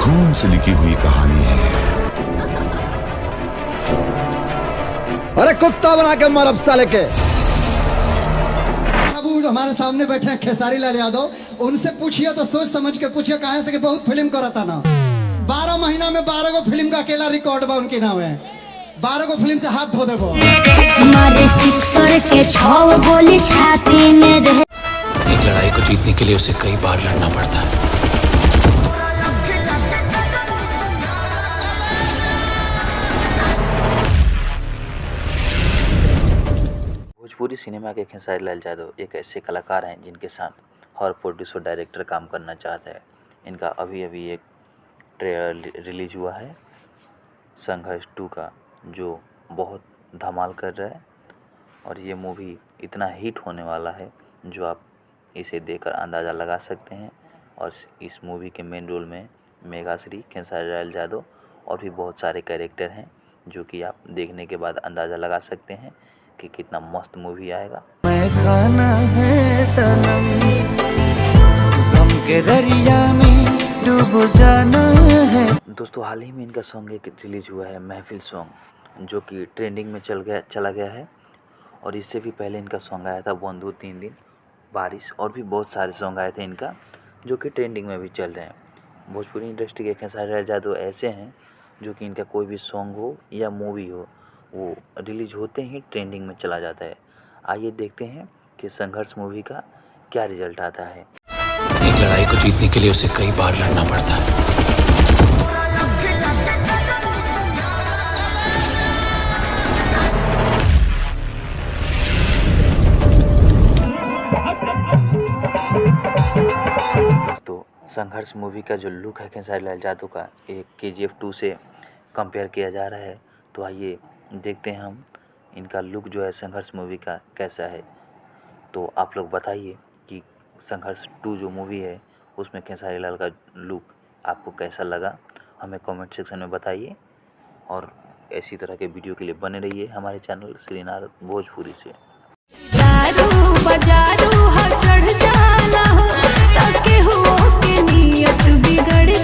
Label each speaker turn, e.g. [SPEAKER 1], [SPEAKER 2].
[SPEAKER 1] खून से लिखी हुई कहानी है।
[SPEAKER 2] अरे कुत्ता बना के मर अब साले के। अब हमारे सामने बैठे हैं खेसारी लाल यादव, उनसे पूछिए तो सोच समझ के पूछिए, कहाँ से कि बहुत फिल्म करता ना। 12 महीना में 12 गो फिल्म का अकेला रिकॉर्ड बा उनके नाम है। 12 गो फिल्म से हाथ धो देबो।
[SPEAKER 3] मारे सिक्सर के 6 गोली छाती में रहे।
[SPEAKER 4] एक लड़ाई को जीतने के लिए उसे कई बार लड़ना पड़ता है।
[SPEAKER 5] भोजपुरी सिनेमा के खेसारी लाल यादव एक ऐसे कलाकार हैं जिनके साथ हर प्रोड्यूसर डायरेक्टर काम करना चाहता है। इनका अभी एक ट्रेलर रिलीज हुआ है संघर्ष 2 का, जो बहुत धमाल कर रहा है और ये मूवी इतना हिट होने वाला है जो आप इसे देखकर अंदाज़ा लगा सकते हैं। और इस मूवी के मेन रोल में मेघाश्री, खेसारी लाल यादव और भी बहुत सारे कैरेक्टर हैं जो कि आप देखने के बाद अंदाज़ा लगा सकते हैं कि कितना मस्त मूवी आएगा।
[SPEAKER 6] मैं खाना है सनम, गम के दरिया में डूब जाना है।
[SPEAKER 5] दोस्तों, हाल ही में इनका सॉन्ग एक रिलीज हुआ है महफिल सॉन्ग, जो कि ट्रेंडिंग में चला गया है। और इससे भी पहले इनका सॉन्ग आया था बंधु 3 दिन, बारिश और भी बहुत सारे सॉन्ग आए थे इनका जो कि ट्रेंडिंग में भी चल रहे हैं। भोजपुरी इंडस्ट्री के खेसारी लाल यादव ऐसे हैं जो कि इनका कोई भी सॉन्ग हो या मूवी हो, वो रिलीज होते ही ट्रेंडिंग में चला जाता है। आइए देखते हैं कि संघर्ष मूवी का क्या रिजल्ट आता है।
[SPEAKER 4] एक लड़ाई को जीतने के लिए उसे कई बार लड़ना पड़ता है।
[SPEAKER 5] तो संघर्ष मूवी का जो लुक है खेसारी लाल यादव का, एक KGF 2 से कंपेयर किया जा रहा है। तो आइए देखते हैं हम इनका लुक जो है संघर्ष मूवी का कैसा है। तो आप लोग बताइए कि संघर्ष 2 जो मूवी है उसमें खेसारी लाल का लुक आपको कैसा लगा, हमें कमेंट सेक्शन में बताइए। और ऐसी तरह के वीडियो के लिए बने रहिए हमारे चैनल श्रीनाथ भोजपुरी से।
[SPEAKER 3] दारू बजारू चढ़ जाला हो, ताके हो के नियत बिगड़